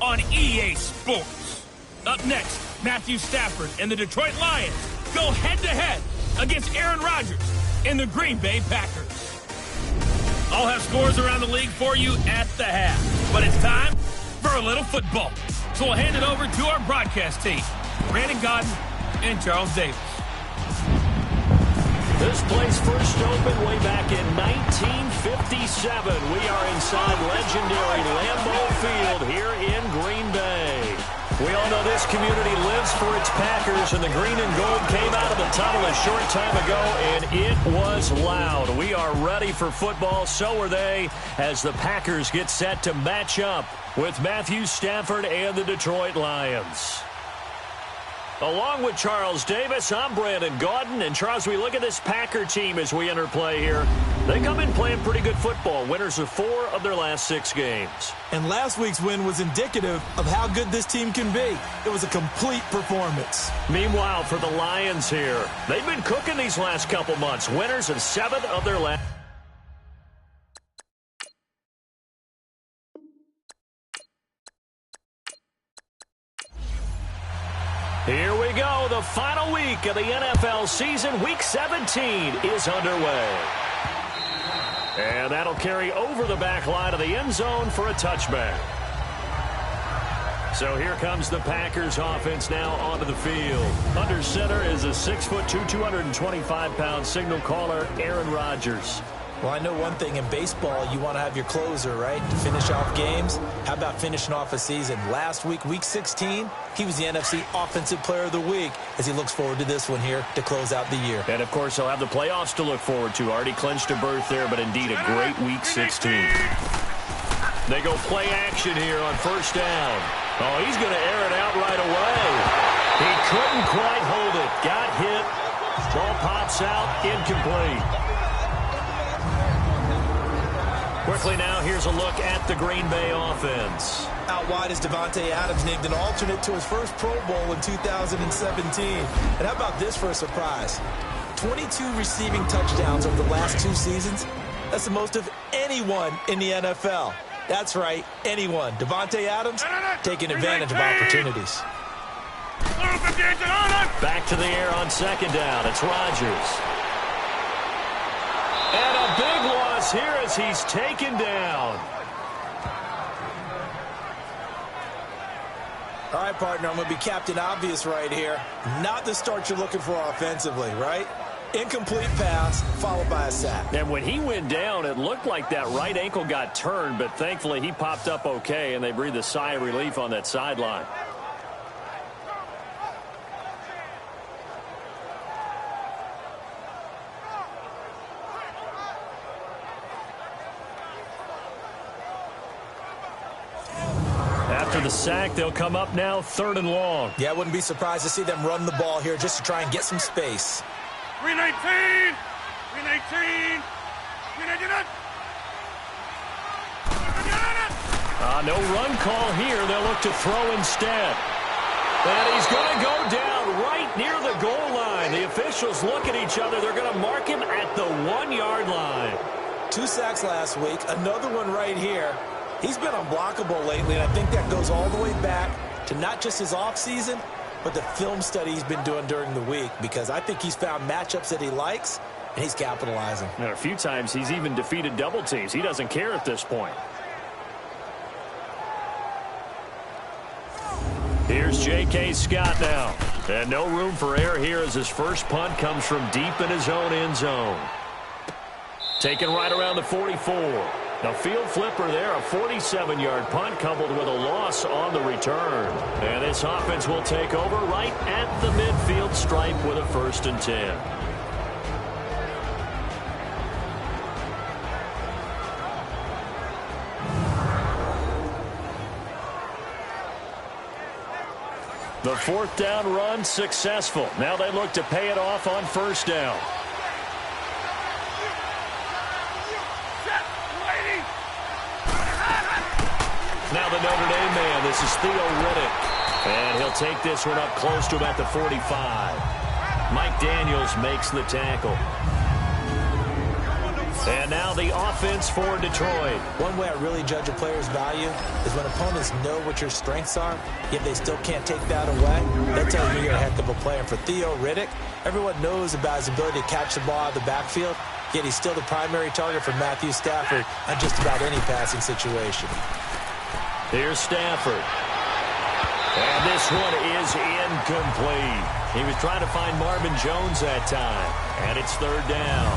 on EA Sports. Up next, Matthew Stafford and the Detroit Lions go head-to-head against Aaron Rodgers and the Green Bay Packers. I'll have scores around the league for you at the half, but it's time for a little football. So we'll hand it over to our broadcast team, Brandon Godden and Charles Davis. This place first opened way back in 1957. We are inside legendary Lambeau Field here in Green Bay. We all know this community lives for its Packers, and the green and gold came out of the tunnel a short time ago, and it was loud. We are ready for football, so are they, as the Packers get set to match up with Matthew Stafford and the Detroit Lions. Along with Charles Davis, I'm Brandon Gaudin. And Charles, we look at this Packer team as we enter play here. They come in playing pretty good football. Winners of 4 of their last 6 games. And last week's win was indicative of how good this team can be. It was a complete performance. Meanwhile, for the Lions here, they've been cooking these last couple months. Winners of 7 of their last. Here we go. The final week of the NFL season. Week 17 is underway. And that'll carry over the back line of the end zone for a touchback. So here comes the Packers offense now onto the field. Under center is a 6'2", 225-pound signal caller, Aaron Rodgers. Well, I know one thing in baseball, you want to have your closer, right, to finish off games. How about finishing off a season? Last week, Week 16, he was the NFC Offensive Player of the Week as he looks forward to this one here to close out the year. And, of course, he'll have the playoffs to look forward to. Already clinched a berth there, but indeed a great Week 16. They go play action here on first down. Oh, he's going to air it out right away. He couldn't quite hold it. Got hit. Ball pops out. Incomplete. Quickly now, here's a look at the Green Bay offense. Out wide is Davante Adams, named an alternate to his first Pro Bowl in 2017. And how about this for a surprise? 22 receiving touchdowns over the last 2 seasons. That's the most of anyone in the NFL. That's right, anyone. Davante Adams taking advantage of opportunities. Back to the air on second down. It's Rodgers. And a big loss here as he's taken down. All right, partner, I'm going to be Captain Obvious right here. Not the start you're looking for offensively, right? Incomplete pass, followed by a sack. And when he went down, it looked like that right ankle got turned, but thankfully he popped up okay, and they breathed a sigh of relief on that sideline. After the sack, they'll come up now 3rd and long. Yeah, I wouldn't be surprised to see them run the ball here just to try and get some space. 319! 319! 319! No run call here. They'll look to throw instead. And he's going to go down right near the goal line. The officials look at each other. They're going to mark him at the 1-yard line. 2 sacks last week, another one right here. He's been unblockable lately, and I think that goes all the way back to not just his offseason, but the film study he's been doing during the week, because I think he's found matchups that he likes, and he's capitalizing. And a few times he's even defeated double teams. He doesn't care at this point. Here's J.K. Scott now. And no room for error here as his first punt comes from deep in his own end zone. Taken right around the 44. The field flipper there, a 47-yard punt coupled with a loss on the return. And this offense will take over right at the midfield stripe with a 1st and 10. The 4th down run successful. Now they look to pay it off on 1st down. Now the Notre Dame man, this is Theo Riddick. And he'll take this one up close to about the 45. Mike Daniels makes the tackle. And now the offense for Detroit. One way I really judge a player's value is when opponents know what your strengths are, yet they still can't take that away. That tells me you're a heck of a player. For Theo Riddick, everyone knows about his ability to catch the ball out of the backfield, yet he's still the primary target for Matthew Stafford on just about any passing situation. Here's Stafford. And this one is incomplete. He was trying to find Marvin Jones that time. And it's third down.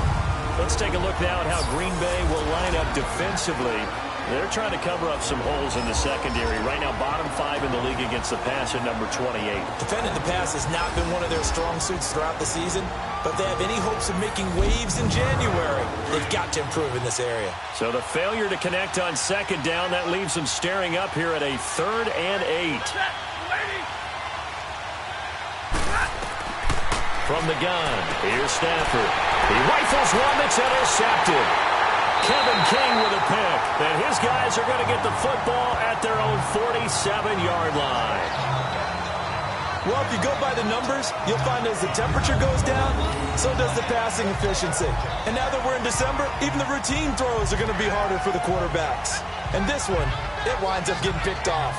Let's take a look now at how Green Bay will line up defensively. They're trying to cover up some holes in the secondary. Right now, bottom 5 in the league against the pass at number 28. Defending the pass has not been one of their strong suits throughout the season, but if they have any hopes of making waves in January, they've got to improve in this area. So the failure to connect on second down, that leaves them staring up here at a 3rd and 8. From the gun, here's Stafford. He rifles one that's intercepted. Kevin King with a pick. And his guys are going to get the football at their own 47-yard line. Well, if you go by the numbers, you'll find as the temperature goes down, so does the passing efficiency. And now that we're in December, even the routine throws are going to be harder for the quarterbacks. And this one, it winds up getting picked off.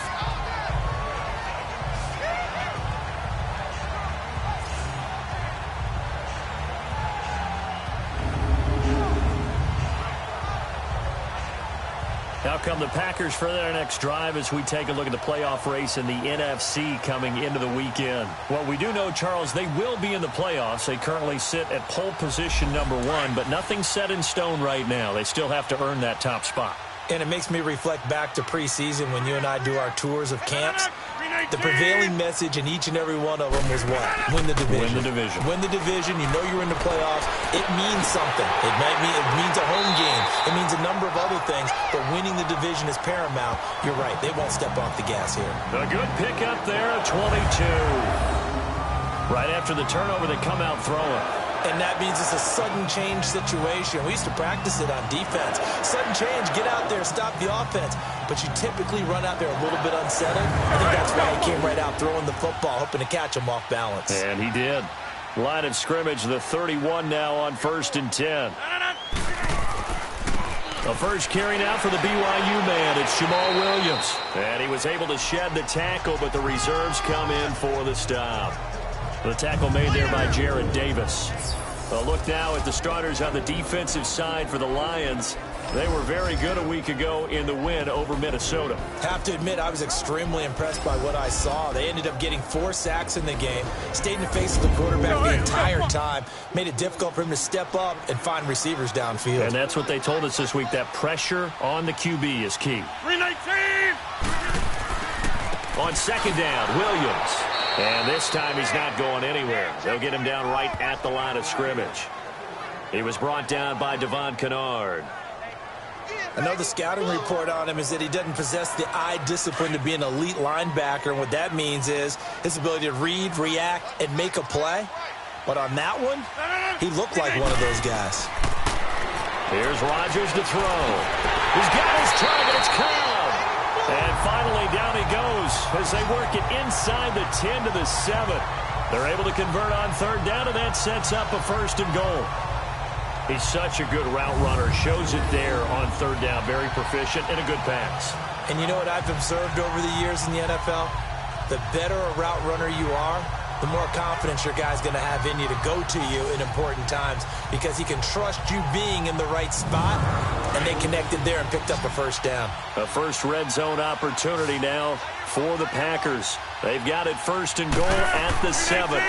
Now come the Packers for their next drive as we take a look at the playoff race in the NFC coming into the weekend. Well, we do know, Charles, they will be in the playoffs. They currently sit at pole position number 1, but nothing's set in stone right now. They still have to earn that top spot. And it makes me reflect back to preseason when you and I do our tours of camps. The prevailing message in each and every one of them was what? Win the division. Win the division. Win the division. You know you're in the playoffs. It means something. It means a home game. It means a number of other things, but winning the division is paramount. You're right. They won't step off the gas here. A good pickup there at 22. Right after the turnover, they come out throwing. And that means it's a sudden change situation. We used to practice it on defense. Sudden change, get out there, stop the offense. But you typically run out there a little bit unsettled. I think that's why he came right out throwing the football, hoping to catch him off balance. And he did. Line of scrimmage, the 31 now on 1st and 10. The first carry now for the BYU man. It's Jamal Williams. And he was able to shed the tackle, but the reserves come in for the stop. The tackle made there by Jared Davis. A look now at the starters on the defensive side for the Lions. They were very good a week ago in the win over Minnesota. Have to admit, I was extremely impressed by what I saw. They ended up getting 4 sacks in the game, stayed in the face of the quarterback the entire time, made it difficult for him to step up and find receivers downfield. And that's what they told us this week, that pressure on the QB is key. 319! On second down, Williams. And this time he's not going anywhere. They'll get him down right at the line of scrimmage. He was brought down by Devon Kennard. Another scouting report on him is that he doesn't possess the eye discipline to be an elite linebacker. And what that means is his ability to read, react, and make a play. But on that one, he looked like one of those guys. Here's Rodgers to throw. He's got his target. It's Cobb. And finally, down he goes as they work it inside the 10 to the 7. They're able to convert on third down, and that sets up a 1st and goal. He's such a good route runner. Shows it there on third down. Very proficient and a good pass. And you know what I've observed over the years in the NFL? The better a route runner you are, the more confidence your guy's going to have in you to go to you in important times because he can trust you being in the right spot, and they connected there and picked up a 1st down. A first red zone opportunity now for the Packers. They've got it 1st and goal at the 7.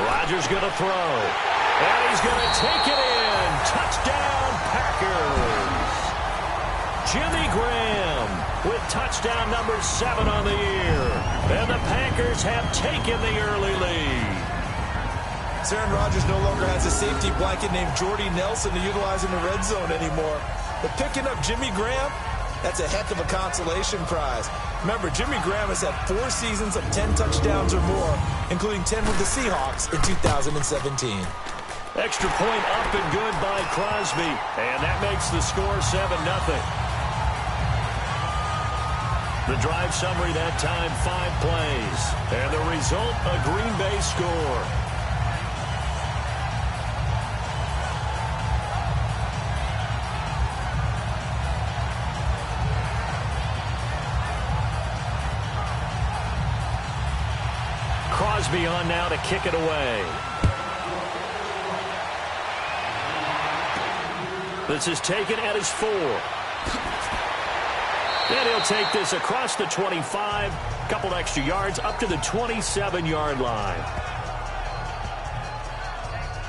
Rodgers going to throw. And he's going to take it in. Touchdown, Packers. Jimmy Graham with touchdown number 7 on the year. And the Packers have taken the early lead. Aaron Rodgers no longer has a safety blanket named Jordy Nelson to utilize in the red zone anymore. But picking up Jimmy Graham, that's a heck of a consolation prize. Remember, Jimmy Graham has had 4 seasons of 10 touchdowns or more, including 10 with the Seahawks in 2017. Extra point up and good by Crosby. And that makes the score 7-0. The drive summary that time, 5 plays. And the result, a Green Bay score. Crosby on now to kick it away. This is taken at his 4. And he'll take this across the 25, a couple extra yards, up to the 27-yard line.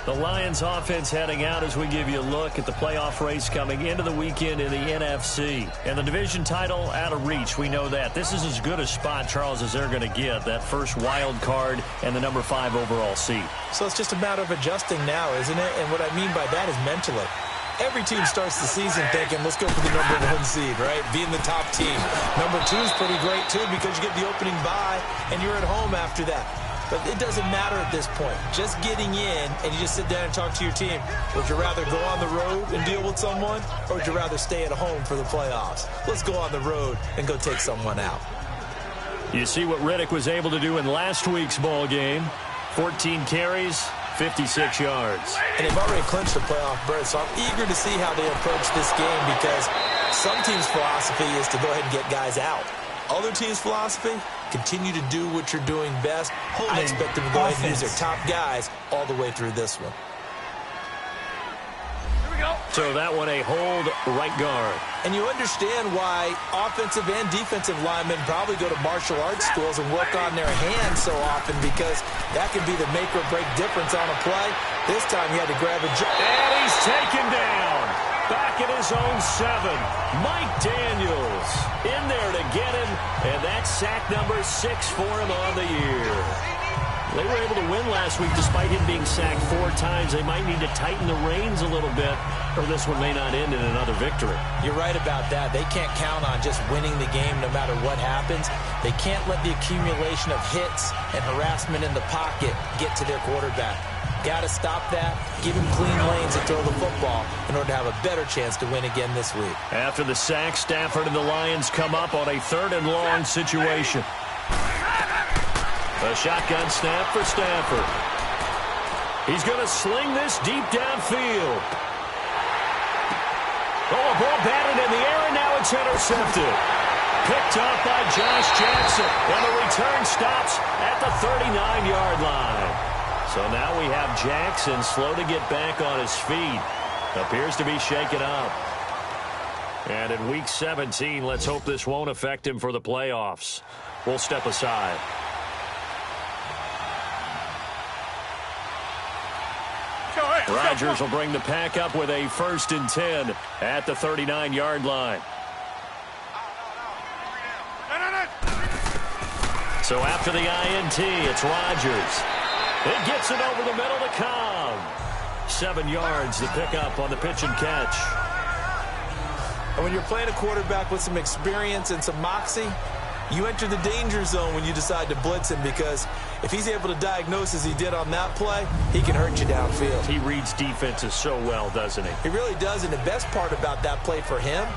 The Lions offense heading out as we give you a look at the playoff race coming into the weekend in the NFC. And the division title out of reach, we know that. This is as good a spot, Charles, as they're going to get, that first wild card and the number 5 overall seed. So it's just a matter of adjusting now, isn't it? And what I mean by that is mentally. Every team starts the season thinking, let's go for the number 1 seed, right? Being the top team. Number 2 is pretty great, too, because you get the opening bye, and you're at home after that. But it doesn't matter at this point. Just getting in, and you just sit down and talk to your team. Would you rather go on the road and deal with someone, or would you rather stay at home for the playoffs? Let's go on the road and go take someone out. You see what Riddick was able to do in last week's ball game. 14 carries, 56 yards. And they've already clinched the playoff berth, so I'm eager to see how they approach this game because some teams' philosophy is to go ahead and get guys out. Other teams' philosophy, continue to do what you're doing best. I expect them to go ahead and use their top guys all the way through this one. So that one a hold right guard. And you understand why offensive and defensive linemen probably go to martial arts schools and work on their hands so often because that can be the make or break difference on a play. This time he had to grab a jump. And he's taken down. Back at his own 7. Mike Daniels in there to get him. And that's sack number 6 for him on the year. They were able to win last week despite him being sacked 4 times. They might need to tighten the reins a little bit, or this one may not end in another victory. You're right about that. They can't count on just winning the game no matter what happens. They can't let the accumulation of hits and harassment in the pocket get to their quarterback. Got to stop that, give him clean lanes and throw the football in order to have a better chance to win again this week. After the sack, Stafford and the Lions come up on a 3rd and long situation. A shotgun snap for Stafford. He's going to sling this deep downfield. Oh, a ball batted in the air, and now it's intercepted. Picked up by Josh Jackson, and the return stops at the 39-yard line. So now we have Jackson slow to get back on his feet. Appears to be shaken up. And in Week 17, let's hope this won't affect him for the playoffs. We'll step aside. Rodgers will bring the pack up with a 1st and 10 at the 39-yard line. So after the INT, it's Rodgers. It gets it over the middle to Cobb. 7 yards to pick up on the pitch and catch. And when you're playing a quarterback with some experience and some moxie, you enter the danger zone when you decide to blitz him because if he's able to diagnose as he did on that play, he can hurt you downfield. He reads defenses so well, doesn't he? He really does, and the best part about that play for him,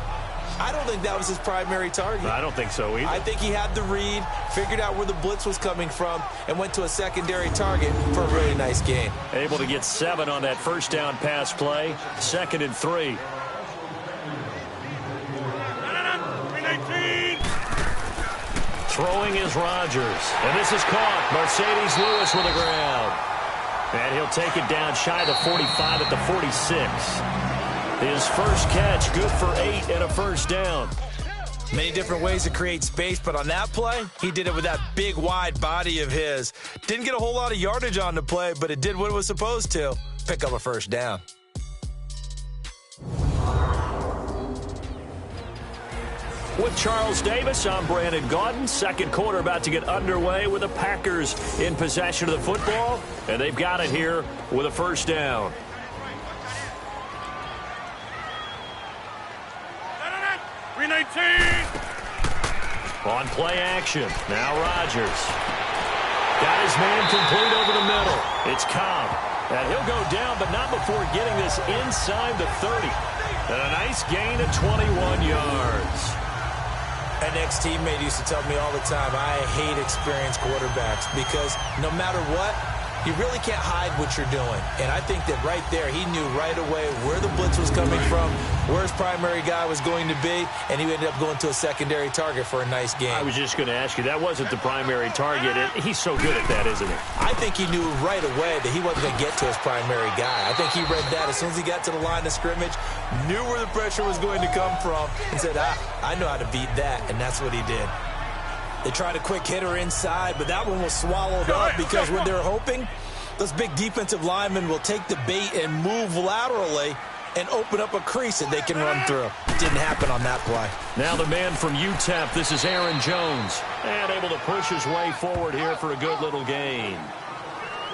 I don't think that was his primary target. I don't think so either. I think he had the read, figured out where the blitz was coming from, and went to a secondary target for a really nice gain. Able to get 7 on that 1st down pass play, 2nd and 3. Throwing is Rodgers. And this is caught. Mercedes Lewis with the ground. And he'll take it down shy of the 45 at the 46. His first catch, good for 8 and a 1st down. Many different ways to create space, but on that play, he did it with that big, wide body of his. Didn't get a whole lot of yardage on the play, but it did what it was supposed to. Pick up a 1st down. With Charles Davis, I'm Brandon Gaudin. 2nd quarter about to get underway with the Packers in possession of the football. And they've got it here with a 1st down. On play action. Now Rodgers. Got his man complete over the middle. It's Cobb. And he'll go down, but not before getting this inside the 30. And a nice gain of 21 yards. An ex-teammate used to tell me all the time, I hate experienced quarterbacks because no matter what, You really can't hide what you're doing. And I think that right there, he knew right away where the blitz was coming from, where his primary guy was going to be, and he ended up going to a secondary target for a nice game. I was just going to ask you, that wasn't the primary target. He's so good at that, isn't he? I think he knew right away that he wasn't going to get to his primary guy. I think he read that as soon as he got to the line of scrimmage, knew where the pressure was going to come from, and said, I know how to beat that, and that's what he did. They tried a quick hitter inside, but that one was swallowed up because when they're hoping, those big defensive linemen will take the bait and move laterally and open up a crease that they can run through. Didn't happen on that play. Now the man from UTEP, this is Aaron Jones. And able to push his way forward here for a good little gain.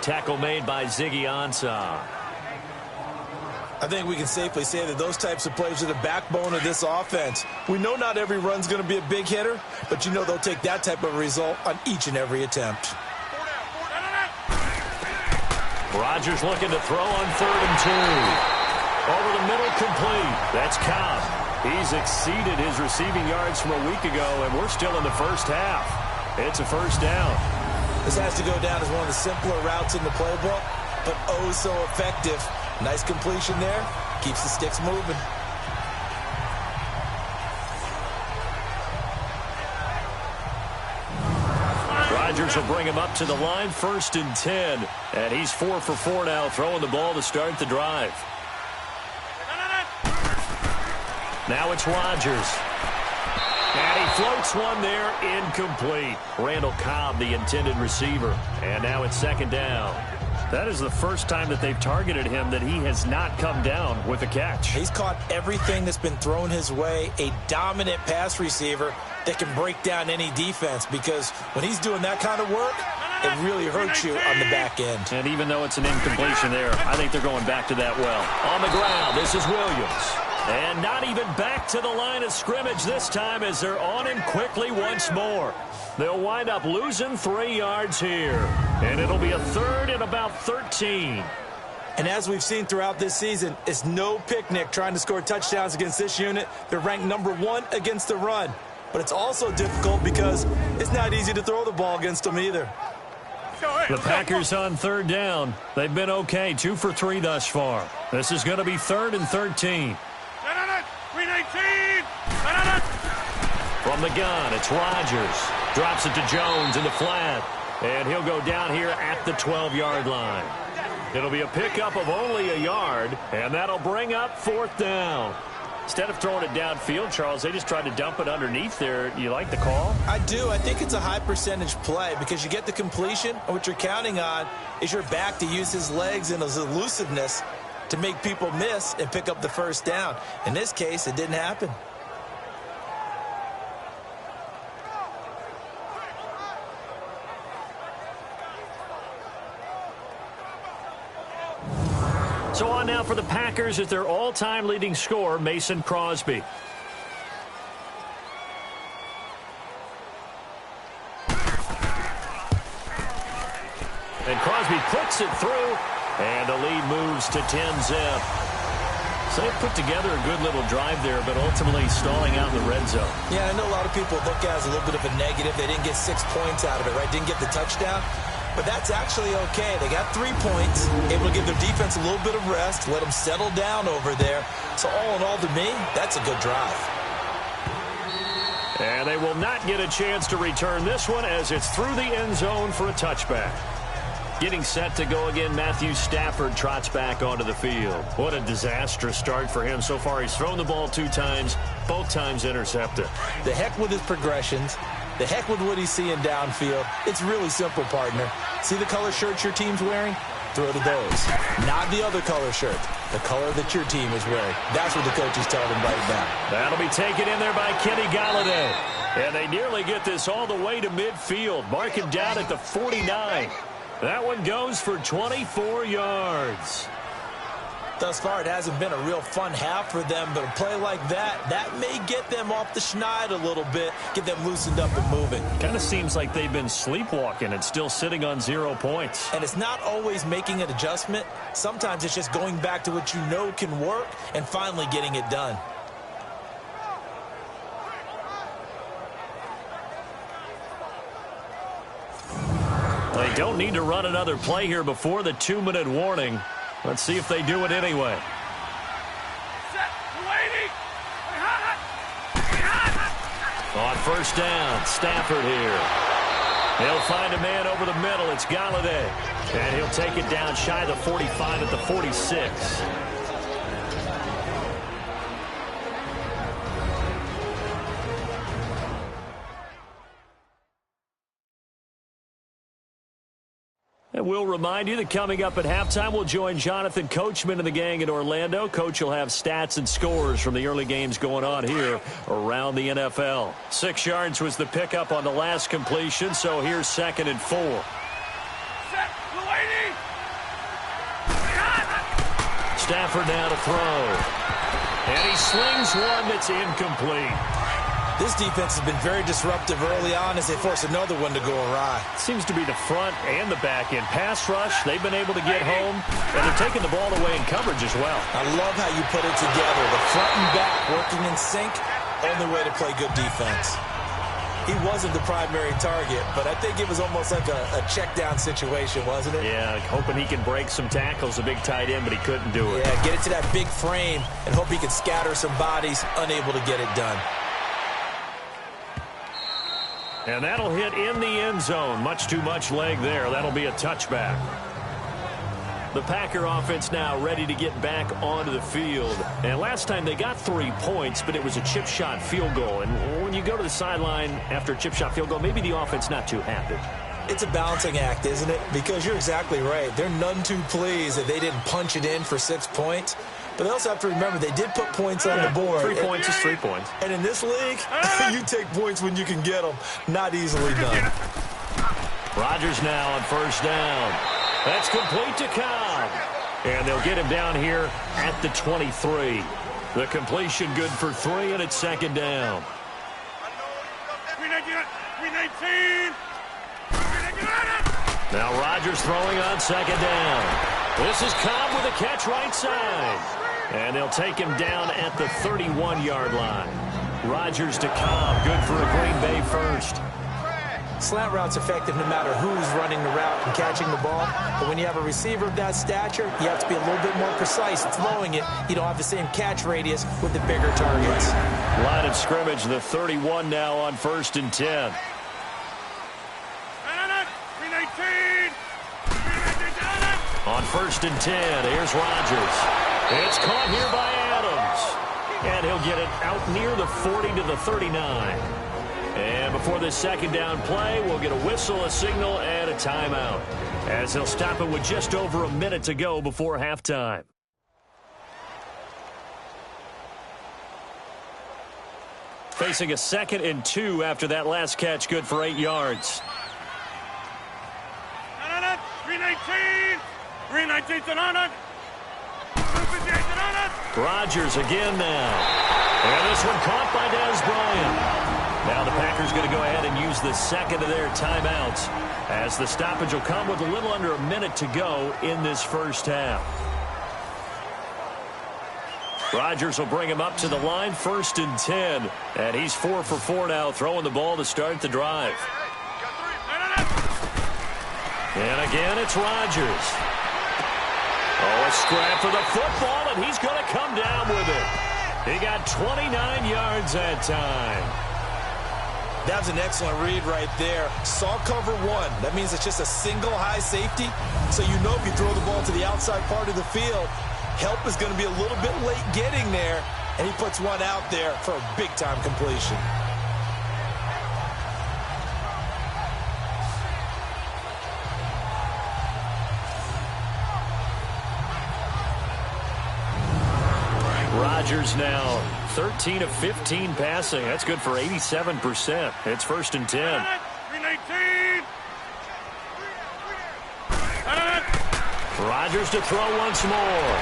Tackle made by Ziggy Ansah. I think we can safely say that those types of plays are the backbone of this offense. We know not every run's going to be a big hitter, but you know they'll take that type of result on each and every attempt. Rodgers looking to throw on 3rd and 2. Over the middle, complete. That's Cobb. He's exceeded his receiving yards from a week ago, and we're still in the first half. It's a first down. This has to go down as one of the simpler routes in the playbook, but oh so effective. Nice completion there. Keeps the sticks moving. Rodgers will bring him up to the line, 1st and 10. And he's 4 for 4 now, throwing the ball to start the drive. Now it's Rodgers. And he floats one there, incomplete. Randall Cobb, the intended receiver. And now it's 2nd down. That is the first time that they've targeted him that he has not come down with a catch. He's caught everything that's been thrown his way. A dominant pass receiver that can break down any defense, because when he's doing that kind of work, it really hurts you on the back end. And even though it's an incompletion there, I think they're going back to that well. On the ground, this is Williams. And not even back to the line of scrimmage this time as they're on him quickly once more. They'll wind up losing 3 yards here. And it'll be a 3rd and about 13. And as we've seen throughout this season, it's no picnic trying to score touchdowns against this unit. They're ranked #1 against the run. But it's also difficult because it's not easy to throw the ball against them either. The Packers on 3rd down. They've been okay, 2 for 3 thus far. This is going to be 3rd and 13. From the gun, it's Rodgers. Drops it to Jones in the flat. And he'll go down here at the 12-yard line. It'll be a pickup of only a yard, and that'll bring up 4th down. Instead of throwing it downfield, Charles, they just tried to dump it underneath there. You like the call? I do. I think it's a high-percentage play because you get the completion, and what you're counting on is your back to use his legs and his elusiveness to make people miss and pick up the 1st down. In this case, it didn't happen. So on now for the Packers at their all-time leading scorer, Mason Crosby. And Crosby puts it through, and the lead moves to 10-zip. So they put together a good little drive there, but ultimately stalling out in the red zone. Yeah, I know a lot of people look at it as a little bit of a negative. They didn't get 6 points out of it, right? Didn't get the touchdown. But that's actually okay. They got 3 points, able to give their defense a little bit of rest, let them settle down over there. So all in all, to me, that's a good drive. And they will not get a chance to return this one as it's through the end zone for a touchback. Getting set to go again, Matthew Stafford trots back onto the field. What a disastrous start for him. So far, he's thrown the ball 2 times, both times intercepted. The heck with his progressions. The heck with what he's seeing downfield. It's really simple, partner. See the color shirts your team's wearing? Throw to those. Not the other color shirt. The color that your team is wearing. That's what the coach is telling them right now. That'll be taken in there by Kenny Galladay. And they nearly get this all the way to midfield. Mark him down at the 49. That one goes for 24 yards. Thus far, it hasn't been a real fun half for them, but a play like that may get them off the schneid a little bit, get them loosened up and moving. Kind of seems like they've been sleepwalking and still sitting on 0 points. And it's not always making an adjustment. Sometimes it's just going back to what you know can work and finally getting it done. they don't need to run another play here before the 2-minute warning. Let's see if they do it anyway. On first down, Stafford here. He'll find a man over the middle. It's Galladay. And he'll take it down shy of the 45 at the 46. And we'll remind you that coming up at halftime, we'll join Jonathan Coachman and the gang in Orlando. Coach will have stats and scores from the early games going on here around the NFL. 6 yards was the pickup on the last completion, so here's 2nd and 4. Stafford now to throw. And he slings one that's incomplete. This defense has been very disruptive early on as they force another one to go awry. Seems to be the front and the back end. Pass rush, they've been able to get home, and they're taking the ball away in coverage as well. I love how you put it together. The front and back working in sync, only way to play good defense. He wasn't the primary target, but I think it was almost like a check down situation, wasn't it? Yeah, hoping he can break some tackles, a big tight end, but he couldn't do it. Yeah, get it to that big frame and hope he can scatter some bodies, unable to get it done. And that'll hit in the end zone. Much too much leg there. That'll be a touchback. The Packer offense now ready to get back onto the field. And last time they got 3 points, but it was a chip shot field goal. And when you go to the sideline after a chip shot field goal, maybe the offense not too happy. It's a balancing act, isn't it? Because you're exactly right. They're none too pleased that they didn't punch it in for 6 points. But they also have to remember they did put points on the board. 3 points is 3 points. And in this league, you take points when you can get them. Not easily done. Rodgers now on first down. That's complete to Cobb. And they'll get him down here at the 23. The completion good for 3, and it's 2nd down. 319. Now Rodgers throwing on 2nd down. This is Cobb with a catch right side. And they'll take him down at the 31-yard line. Rodgers to Cobb, good for a Green Bay first. Slant route's effective no matter who's running the route and catching the ball. But when you have a receiver of that stature, you have to be a little bit more precise. Throwing it, you don't have the same catch radius with the bigger targets. Line of scrimmage, the 31 now on 1st and 10. On 1st and 10, here's Rodgers. It's caught here by Adams. And he'll get it out near the 40 to the 39. And before this 2nd down play, we'll get a whistle, a signal, and a timeout, as he'll stop it with just over a minute to go before halftime. Facing a 2nd and 2 after that last catch, good for 8 yards. 319. 319. Rodgers again now. And this one caught by Dez Bryant. Now the Packers going to go ahead and use the 2nd of their timeouts, as the stoppage will come with a little under a minute to go in this first half. Rodgers will bring him up to the line, 1st and 10. And he's 4 for 4 now, throwing the ball to start the drive. And again, it's Rodgers. Oh, a scrap for the football, and he's going to come down with it. He got 29 yards that time. That was an excellent read right there. Saw cover 1. That means it's just a single high safety. So you know if you throw the ball to the outside part of the field, help is going to be a little bit late getting there. And he puts one out there for a big-time completion. Rodgers now 13 of 15 passing. That's good for 87%. It's 1st and 10. 319. Rodgers to throw once more.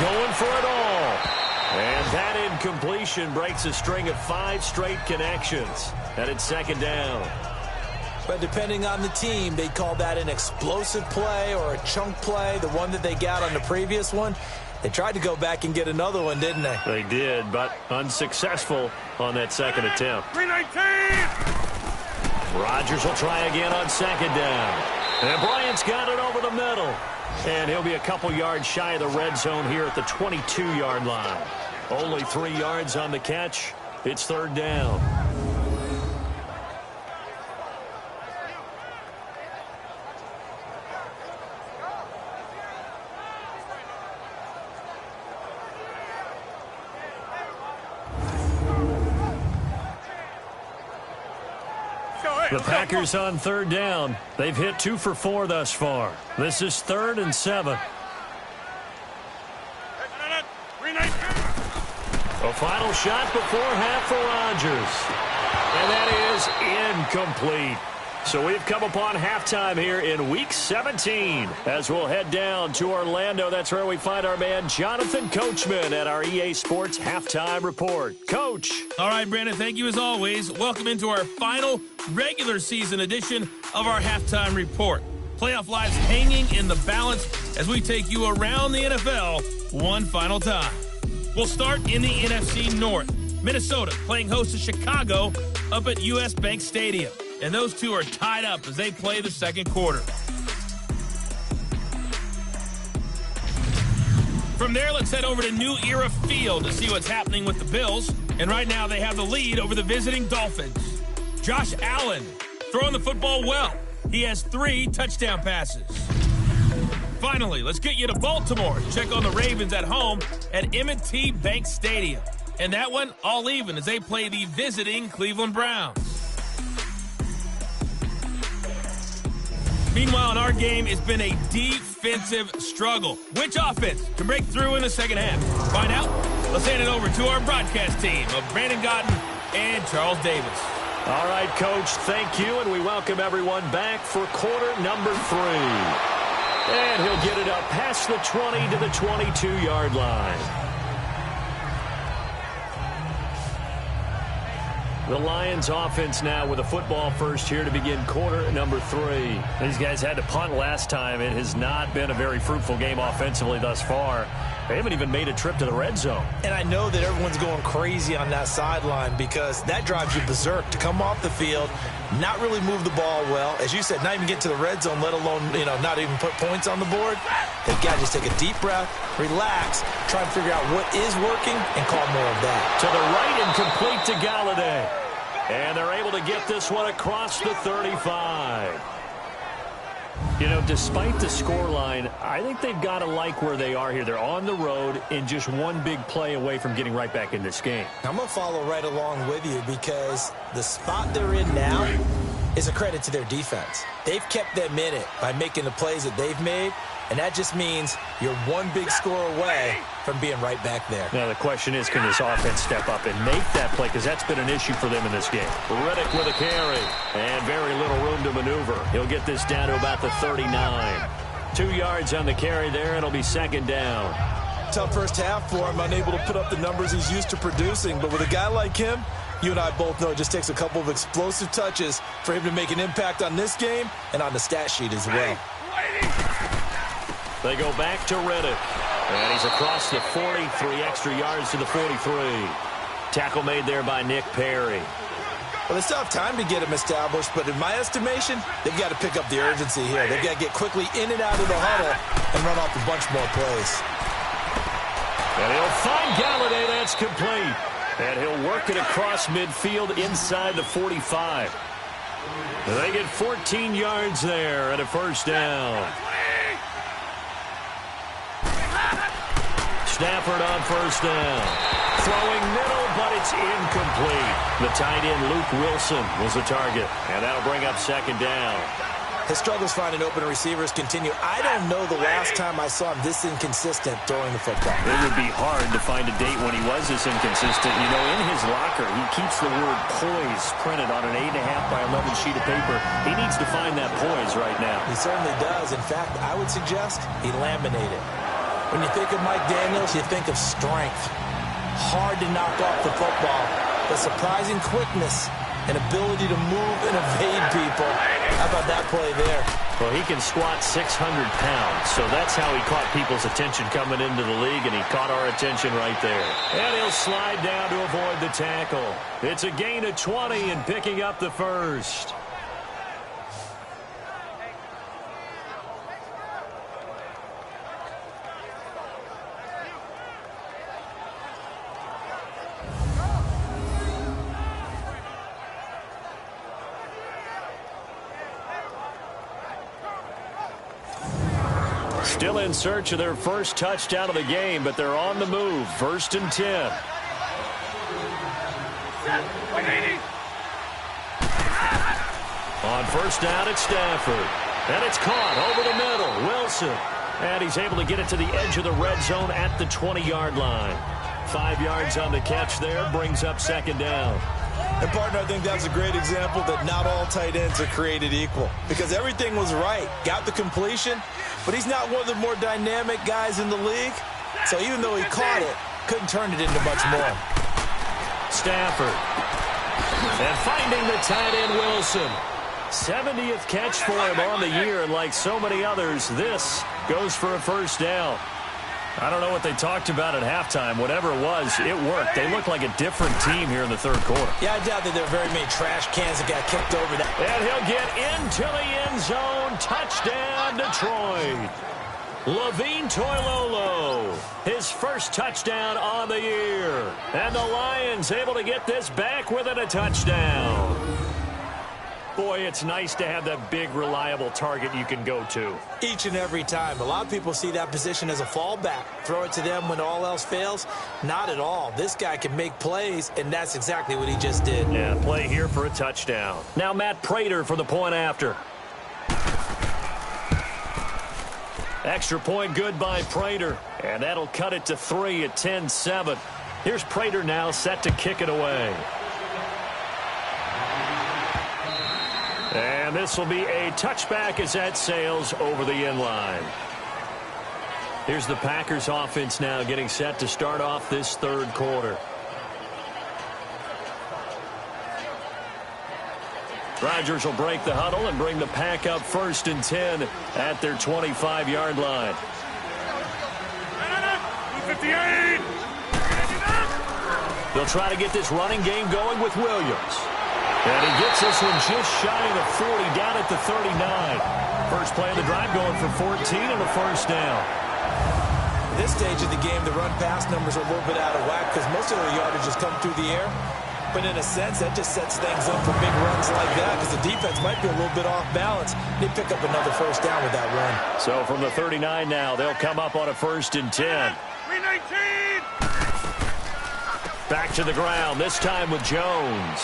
Going for it all. And that incompletion breaks a string of 5 straight connections. And it's 2nd down. But depending on the team, they call that an explosive play or a chunk play. The one that they got on the previous one, they tried to go back and get another one, didn't they? They did, but unsuccessful on that 2nd attempt. 319. Rodgers will try again on 2nd down. And Bryant's got it over the middle. And he'll be a couple yards shy of the red zone here at the 22-yard line. Only 3 yards on the catch. It's third down. The Packers on third down. They've hit 2 for 4 thus far. This is 3rd and 7. A final shot before half for Rodgers. And that is incomplete. So we've come upon halftime here in Week 17. As we'll head down to Orlando, that's where we find our man Jonathan Coachman at our EA Sports Halftime Report. Coach. All right, Brandon, thank you as always. Welcome into our final regular season edition of our Halftime Report. Playoff lives hanging in the balance as we take you around the NFL one final time. We'll start in the NFC North. Minnesota playing host to Chicago up at US Bank Stadium. And those two are tied up as they play the second quarter. From there, let's head over to New Era Field to see what's happening with the Bills. And right now, they have the lead over the visiting Dolphins. Josh Allen throwing the football well. He has 3 touchdown passes. Finally, let's get you to Baltimore to check on the Ravens at home at M&T Bank Stadium. And that one all even as they play the visiting Cleveland Browns. Meanwhile, in our game, it's been a defensive struggle. Which offense can break through in the second half? Find out. Let's hand it over to our broadcast team of Brandon Gotten and Charles Davis. All right, Coach, thank you, and we welcome everyone back for quarter number 3. And he'll get it up past the 20 to the 22-yard line. The Lions offense now with a football first here to begin quarter number 3. These guys had to punt last time. It has not been a very fruitful game offensively thus far. They haven't even made a trip to the red zone. And I know that everyone's going crazy on that sideline because that drives you berserk to come off the field, not really move the ball well. As you said, not even get to the red zone, let alone, not even put points on the board. They've got to just take a deep breath, relax, try and figure out what is working, and call more of that. To the right and complete to Galladay. And they're able to get this one across the 35. Despite the scoreline, I think they've got to like where they are here. They're on the road and just one big play away from getting right back in this game. I'm going to follow right along with you because the spot they're in now is a credit to their defense. They've kept them in it by making the plays that they've made, and that just means you're one big score away from being right back there. Now the question is, can this offense step up and make that play? Because that's been an issue for them in this game. Riddick with a carry. And very little room to maneuver. He'll get this down to about the 39. 2 yards on the carry there. It'll be second down. Tough first half for him, unable to put up the numbers he's used to producing. But with a guy like him, you and I both know it just takes a couple of explosive touches for him to make an impact on this game and on the stat sheet as well. They go back to Riddick. And he's across the 40, 3 extra yards to the 43. Tackle made there by Nick Perry. Well, they still have time to get him established, but in my estimation, they've got to pick up the urgency here. They've got to get quickly in and out of the huddle and run off a bunch more plays. And he'll find Galladay. That's complete. And he'll work it across midfield inside the 45. They get 14 yards there and a first down. Stafford on first down. Throwing middle, but it's incomplete. The tight end, Luke Wilson, was the target. And that'll bring up second down. His struggles finding open receivers continue. I don't know the last time I saw him this inconsistent throwing the football. It would be hard to find a date when he was this inconsistent. In his locker, he keeps the word poise printed on an 8.5 by 11 sheet of paper. He needs to find that poise right now. He certainly does. In fact, I would suggest he laminated. When you think of Mike Daniels, you think of strength. Hard to knock off the football, but surprising quickness and ability to move and evade people. How about that play there? Well, he can squat 600 pounds, so that's how he caught people's attention coming into the league, and he caught our attention right there. And he'll slide down to avoid the tackle. It's a gain of 20 and picking up the first. Still in search of their first touchdown of the game, but they're on the move. 1st and 10. On 1st down, it's Stafford. And it's caught over the middle. Wilson. And he's able to get it to the edge of the red zone at the 20-yard line. 5 yards on the catch there, brings up 2nd down. And, partner, I think that's a great example that not all tight ends are created equal. Because everything was right. Got the completion, but he's not one of the more dynamic guys in the league. So even though he caught it, couldn't turn it into much more. Stafford. And finding the tight end, Wilson. 70th catch for him on the year, and like so many others, this goes for a 1st down. I don't know what they talked about at halftime. Whatever it was, it worked. They look like a different team here in the 3rd quarter. Yeah, I doubt that there are very many trash cans that got kicked over that. And he'll get into the end zone. Touchdown, Detroit. Levine Toilolo, his first touchdown on the year. And the Lions able to get this back within a touchdown. Boy, it's nice to have that big, reliable target you can go to. Each and every time. A lot of people see that position as a fallback. Throw it to them when all else fails. Not at all. This guy can make plays, and that's exactly what he just did. Yeah, play here for a touchdown. Now Matt Prater for the point after. Extra point good by Prater. And that'll cut it to 3 at 10-7. Here's Prater now set to kick it away. And this will be a touchback as that sails over the end line. Here's the Packers offense now getting set to start off this 3rd quarter. Rodgers will break the huddle and bring the pack up 1st and 10 at their 25-yard line. 58. They'll try to get this running game going with Williams. And he gets this one just shy of the 40, down at the 39. First play of the drive going for 14 and a 1st down. At this stage of the game, the run-pass numbers are a little bit out of whack because most of their yardage has come through the air. But in a sense, that just sets things up for big runs like that because the defense might be a little bit off balance. They pick up another 1st down with that run. So from the 39 now, they'll come up on a 1st and 10. 319. Back to the ground, this time with Jones.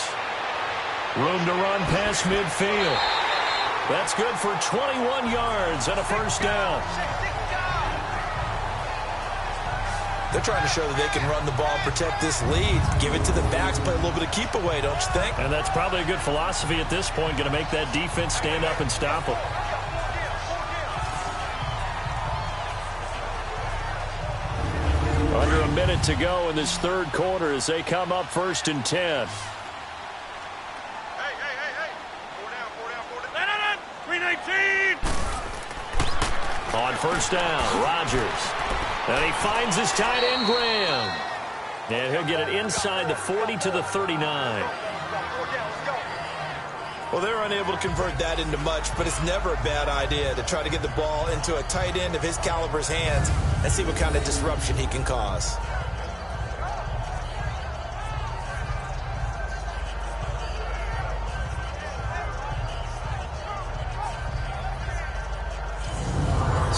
Room to run past midfield. That's good for 21 yards and a 1st down. They're trying to show that they can run the ball, protect this lead, give it to the backs, play a little bit of keep away, don't you think? And that's probably a good philosophy at this point, going to make that defense stand up and stop them. Under a minute to go in this 3rd quarter as they come up 1st and 10. On 1st down, Rodgers. And he finds his tight end, Graham. And he'll get it inside the 40 to the 39. Well, they're unable to convert that into much, but it's never a bad idea to try to get the ball into a tight end of his caliber's hands and see what kind of disruption he can cause.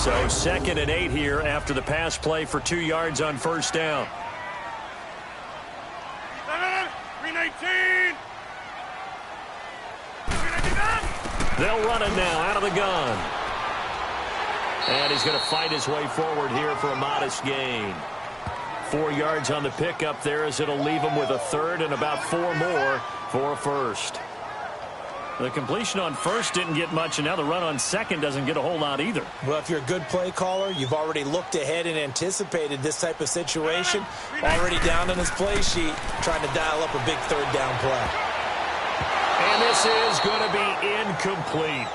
So 2nd and 8 here after the pass play for 2 yards on 1st down. 319. They'll run it now out of the gun. And he's going to fight his way forward here for a modest gain. 4 yards on the pickup there as it'll leave him with a 3rd and about 4 more for a 1st. The completion on 1st didn't get much, and now the run on 2nd doesn't get a whole lot either. Well, if you're a good play caller, you've already looked ahead and anticipated this type of situation. Already down on his play sheet, trying to dial up a big 3rd down play. And this is going to be incomplete.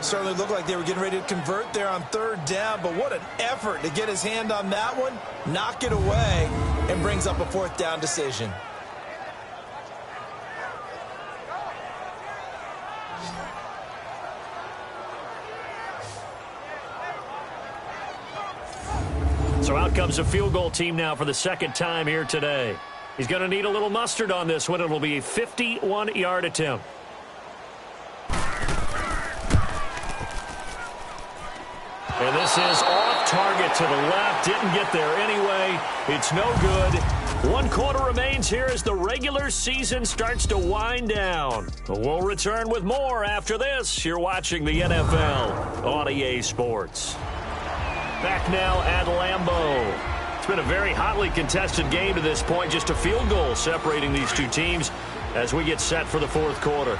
Certainly looked like they were getting ready to convert there on 3rd down, but what an effort to get his hand on that one, knock it away, and brings up a 4th down decision. So out comes a field goal team now for the 2nd time here today. He's going to need a little mustard on this one. It'll be a 51-yard attempt. And this is off target to the left. Didn't get there anyway. It's no good. 1 quarter remains here as the regular season starts to wind down. We'll return with more after this. You're watching the NFL on EA Sports. Back now at Lambeau. It's been a very hotly contested game to this point. Just a field goal separating these two teams as we get set for the fourth quarter.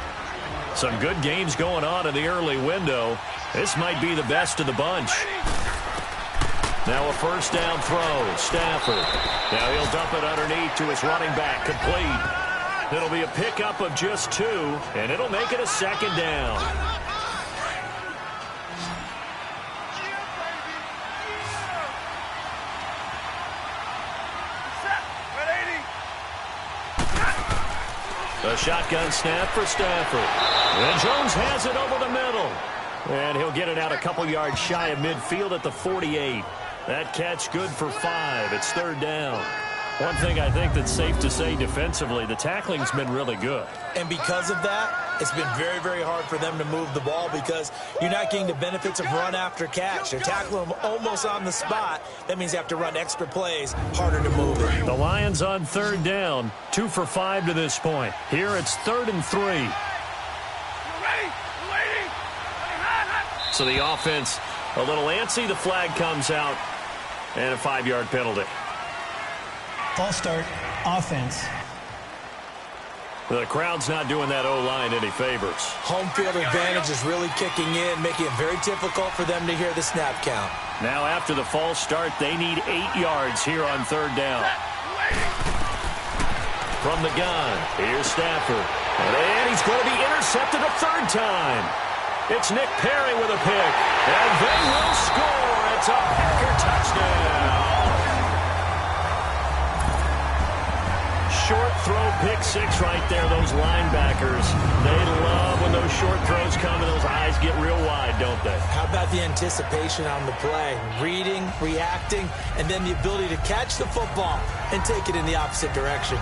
Some good games going on in the early window. This might be the best of the bunch. Now a first down throw. Stafford. Now he'll dump it underneath to his running back. Complete. It'll be a pickup of just 2, and it'll make it a second down. A shotgun snap for Stafford. And Jones has it over the middle. And he'll get it out a couple yards shy of midfield at the 48. That catch good for 5. It's third down. One thing I think that's safe to say defensively, the tackling's been really good. And because of that, it's been very, very hard for them to move the ball because you're not getting the benefits of run after catch. They're tackling them almost on the spot. That means you have to run extra plays, harder to move it. The Lions on third down, 2 for 5 to this point. Here it's 3rd and 3. So the offense a little antsy. The flag comes out and a 5-yard penalty. False start, offense. The crowd's not doing that O-line any favors. Home field advantage is really kicking in, making it very difficult for them to hear the snap count. Now after the false start, they need 8 yards here on third down. From the gun, here's Stafford. And he's going to be intercepted a third time. It's Nick Perry with a pick. And they will score. It's a Packer touchdown. Short throw pick 6 right there, those linebackers. They love when those short throws come and those eyes get real wide, don't they? How about the anticipation on the play? Reading, reacting, and then the ability to catch the football and take it in the opposite direction.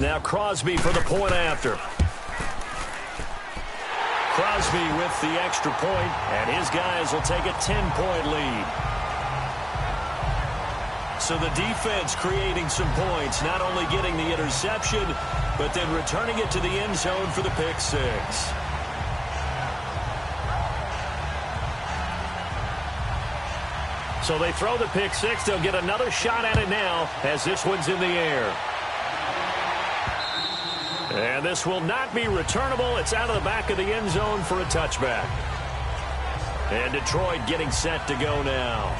Now Crosby for the point after. Crosby with the extra point, and his guys will take a 10-point lead. So the defense creating some points, not only getting the interception, but then returning it to the end zone for the pick 6. So they throw the pick 6. They'll get another shot at it now as this one's in the air. And this will not be returnable. It's out of the back of the end zone for a touchback. And Detroit getting set to go now.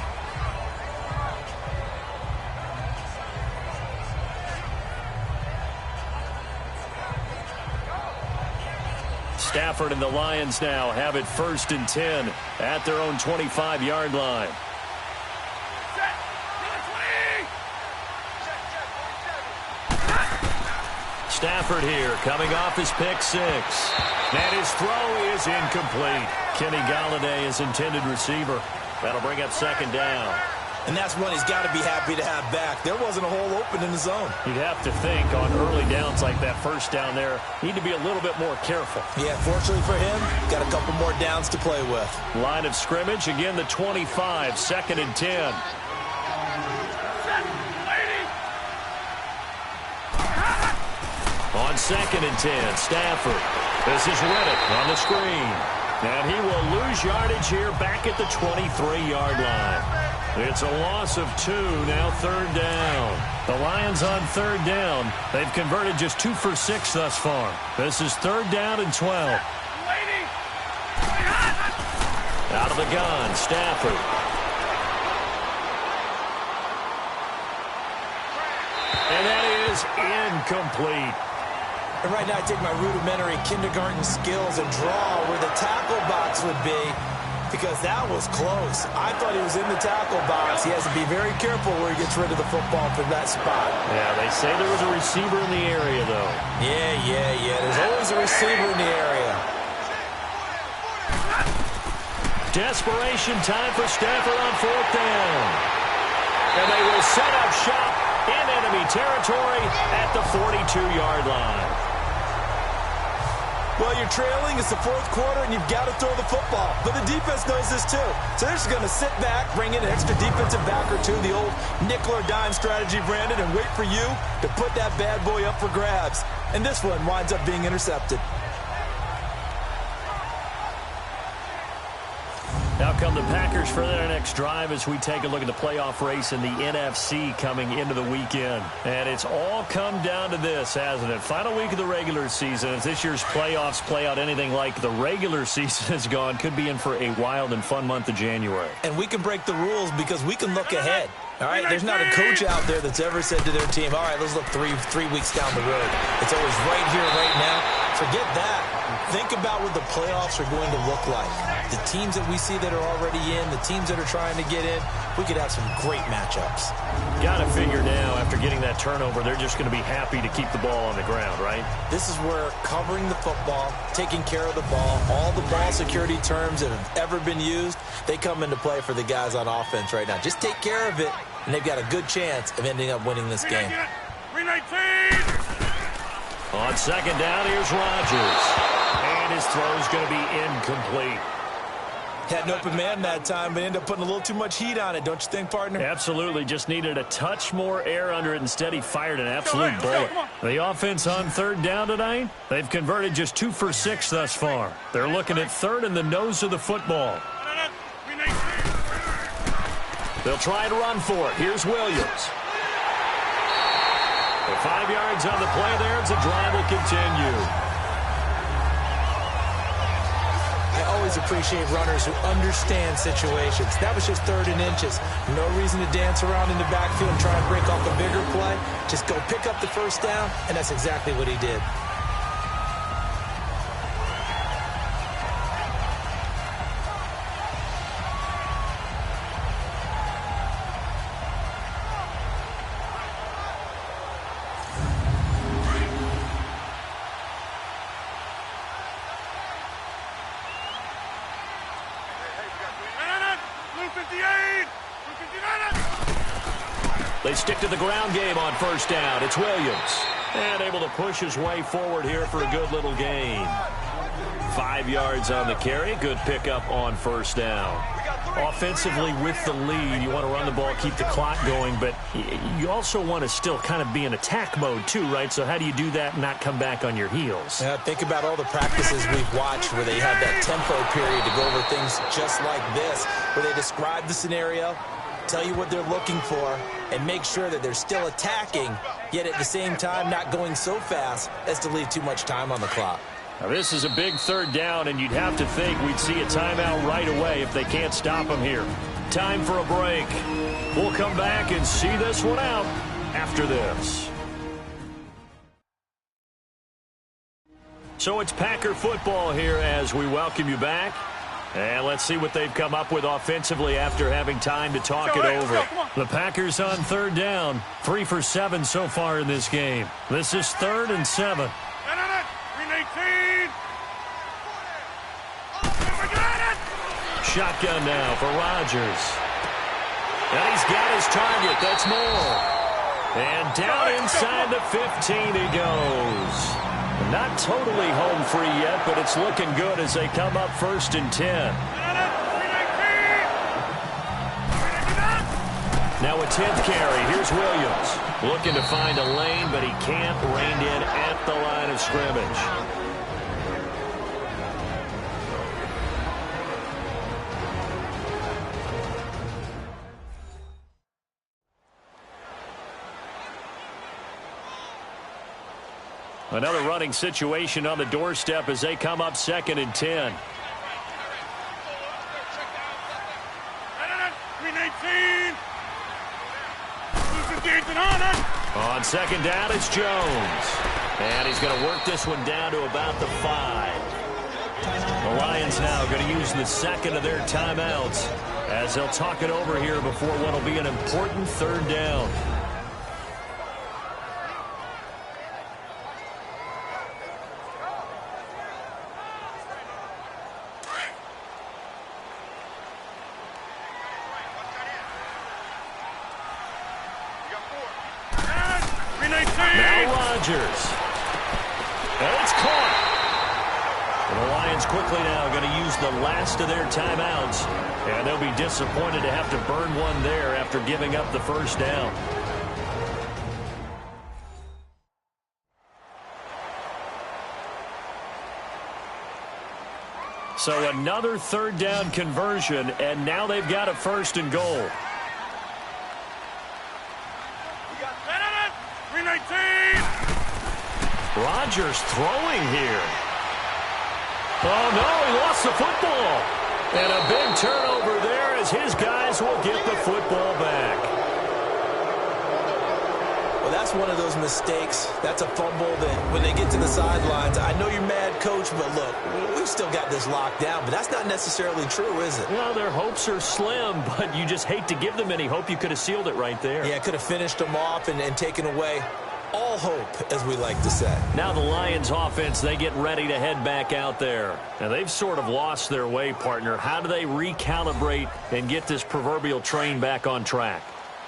Stafford and the Lions now have it 1st and 10 at their own 25-yard line. Stafford here coming off his pick 6. And his throw is incomplete. Kenny Golladay is intended receiver. That'll bring up 2nd down. And that's one he's got to be happy to have back. There wasn't a hole open in the zone. You'd have to think on early downs like that first down there, need to be a little bit more careful. Yeah, fortunately for him, got a couple more downs to play with. Line of scrimmage, again the 25, 2nd and 10. On 2nd and 10, Stafford. This is Reddick on the screen. And he will lose yardage here back at the 23-yard line. It's a loss of 2, now 3rd down. The Lions on 3rd down. They've converted just 2 for 6 thus far. This is 3rd down and 12. Out of the gun, Stafford. And that is incomplete. And right now I take my rudimentary kindergarten skills and draw where the tackle box would be, because that was close. I thought he was in the tackle box. He has to be very careful where he gets rid of the football from that spot. Yeah, they say there was a receiver in the area, though. Yeah. There's always a receiver in the area. Desperation time for Stafford on 4th down. And they will set up shop in enemy territory at the 42-yard line. Well, you're trailing. It's the fourth quarter, and you've got to throw the football. But the defense knows this, too. So they're just going to sit back, bring in an extra defensive back or two, the old nickel or dime strategy, Brandon, and wait for you to put that bad boy up for grabs. And this one winds up being intercepted. Now come the Packers for their next drive as we take a look at the playoff race in the NFC coming into the weekend. And it's all come down to this, hasn't it? Final week of the regular season. As this year's playoffs play out anything like the regular season has gone, could be in for a wild and fun month of January. And we can break the rules because we can look ahead. All right, there's not a coach out there that's ever said to their team, all right, let's look three weeks down the road. It's always right here, right now. Forget that. Think about what the playoffs are going to look like. The teams that we see that are already in, the teams that are trying to get in, we could have some great matchups. Got to figure now, after getting that turnover, they're just going to be happy to keep the ball on the ground, right? This is where covering the football, taking care of the ball, all the ball security terms that have ever been used, they come into play for the guys on offense right now. Just take care of it, and they've got a good chance of ending up winning this game. On second down, here's Rodgers. And his throw's going to be incomplete. Had an open man that time, but ended up putting a little too much heat on it, don't you think, partner? Absolutely. Just needed a touch more air under it. Instead, he fired an absolute bullet. The offense on third down tonight, they've converted just 2 for 6 thus far. They're looking at third in the nose of the football. They'll try and run for it. Here's Williams. 5 yards on the play there as the drive will continue. I always appreciate runners who understand situations. That was just 3rd and inches. No reason to dance around in the backfield and try and break off a bigger play. Just go pick up the first down, and that's exactly what he did. They stick to the ground game on first down. It's Williams. And able to push his way forward here for a good little gain. 5 yards on the carry. Good pickup on first down. Offensively with the lead, you want to run the ball, keep the clock going, but you also want to still kind of be in attack mode too, right? So how do you do that and not come back on your heels? Yeah, think about all the practices we've watched where they have that tempo period to go over things just like this, where they describe the scenario, tell you what they're looking for, and make sure that they're still attacking, yet at the same time not going so fast as to leave too much time on the clock. Now this is a big third down, and you'd have to think we'd see a timeout right away if they can't stop them here. Time for a break. We'll come back and see this one out after this. So it's Packer football here as we welcome you back. And let's see what they've come up with offensively after having time to talk it over. The Packers on third down. 3 for 7 so far in this game. This is 3rd and 7. Shotgun now for Rodgers. And he's got his target. That's Moore. And down inside the 15 he goes. Not totally home free yet, but it's looking good as they come up 1st and 10. Now a 10th carry. Here's Williams. Looking to find a lane, but he can't. Reined in at the line of scrimmage. Another running situation on the doorstep as they come up 2nd and 10. On 2nd down, it's Jones. And he's going to work this one down to about the 5. The Lions now going to use the 2nd of their timeouts as they'll talk it over here before what will be an important 3rd down. Now Rodgers. And it's caught. And the Lions quickly now going to use the last of their timeouts. And they'll be disappointed to have to burn one there after giving up the first down. So another third down conversion, and now they've got a 1st and goal. Rodgers throwing here. Oh, no, he lost the football. And a big turnover there as his guys will get the football back. Well, that's one of those mistakes. That's a fumble that when they get to the sidelines, I know you're mad, Coach, but look, we've still got this locked down. But that's not necessarily true, is it? Well, their hopes are slim, but you just hate to give them any hope. You could have sealed it right there. Yeah, could have finished them off and taken away all hope, as we like to say. Now the Lions offense, they get ready to head back out there. Now they've sort of lost their way, partner. How do they recalibrate and get this proverbial train back on track?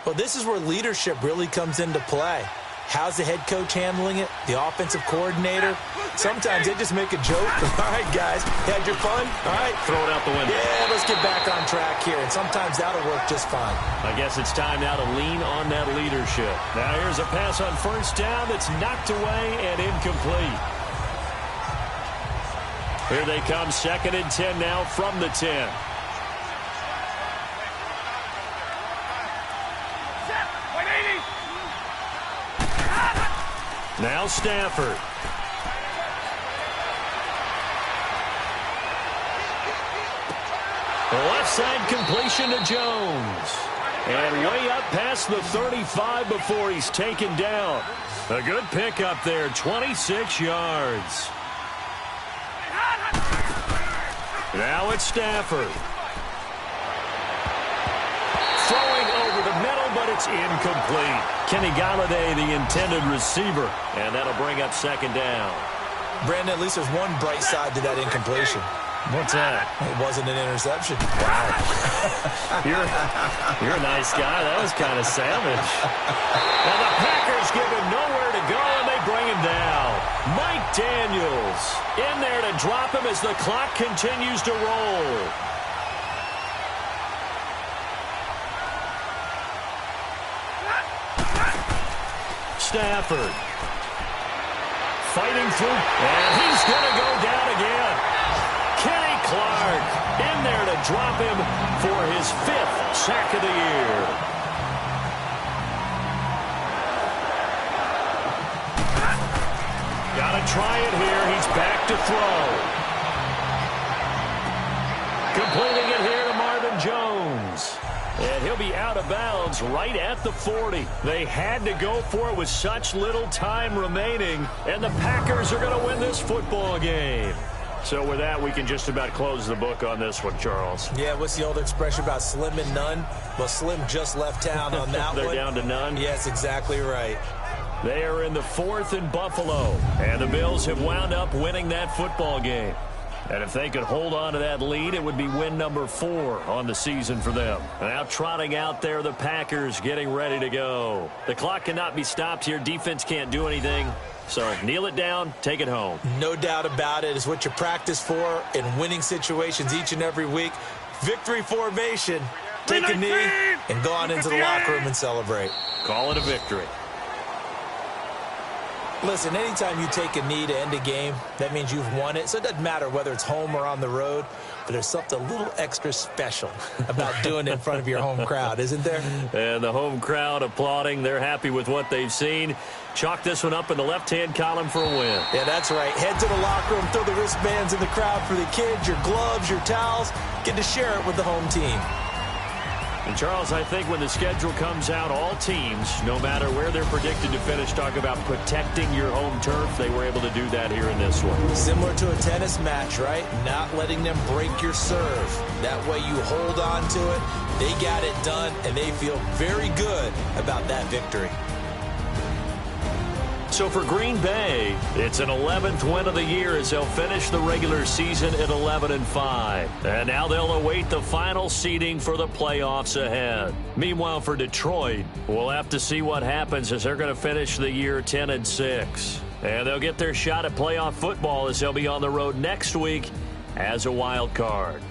Well, this is where leadership really comes into play. How's the head coach handling it? The offensive coordinator? Sometimes they just make a joke. All right, guys, had your fun? All right. Throw it out the window. Yeah, let's get back on track here. And sometimes that'll work just fine. I guess it's time now to lean on that leadership. Now here's a pass on 1st down that's knocked away and incomplete. Here they come, 2nd and 10 now from the 10. Now Stafford. The left side completion to Jones. And way up past the 35 before he's taken down. A good pickup there, 26 yards. Now it's Stafford. Throwing over the middle, but it's incomplete. Kenny Galladay, the intended receiver. And that'll bring up 2nd down. Brandon, at least there's one bright side to that incompletion. What's that? It wasn't an interception. Wow. You're a nice guy. That was kind of savage. Now the Packers give him nowhere to go, and they bring him down. Mike Daniels in there to drop him as the clock continues to roll. Stafford fighting through, and he's going to go down again. Kenny Clark in there to drop him for his 5th sack of the year. Got to try it here. He's back to throw. Completing it here to Marvin Jones. And he'll be out of bounds right at the 40. They had to go for it with such little time remaining. And the Packers are going to win this football game. So with that, we can just about close the book on this one, Charles. Yeah, what's the old expression about slim and none? Well, Slim just left town on that They're one. down to none? Yes, exactly right. They are in the 4th in Buffalo. And the Bills have wound up winning that football game. And if they could hold on to that lead, it would be win number 4 on the season for them. Now trotting out there, the Packers getting ready to go. The clock cannot be stopped here. Defense can't do anything. So kneel it down, take it home. No doubt about it. It's what you practice for in winning situations each and every week. Victory formation. Take a knee and go on into the locker room and celebrate. Call it a victory. Listen, anytime you take a knee to end a game, that means you've won it. So it doesn't matter whether it's home or on the road, but there's something a little extra special about doing it in front of your home crowd, isn't there? And the home crowd applauding. They're happy with what they've seen. Chalk this one up in the left-hand column for a win. Yeah, that's right. Head to the locker room, throw the wristbands in the crowd for the kids, your gloves, your towels. Get to share it with the home team. And, Charles, I think when the schedule comes out, all teams, no matter where they're predicted to finish, talk about protecting your home turf. They were able to do that here in this one. Similar to a tennis match, right? Not letting them break your serve. That way you hold on to it. They got it done, and they feel very good about that victory. So for Green Bay, it's an 11th win of the year as they'll finish the regular season at 11-5. And now they'll await the final seeding for the playoffs ahead. Meanwhile, for Detroit, we'll have to see what happens as they're going to finish the year 10-6. And they'll get their shot at playoff football as they'll be on the road next week as a wild card.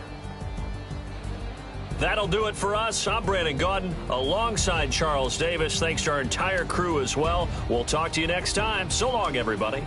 That'll do it for us. I'm Brandon Gaudin alongside Charles Davis. Thanks to our entire crew as well. We'll talk to you next time. So long, everybody.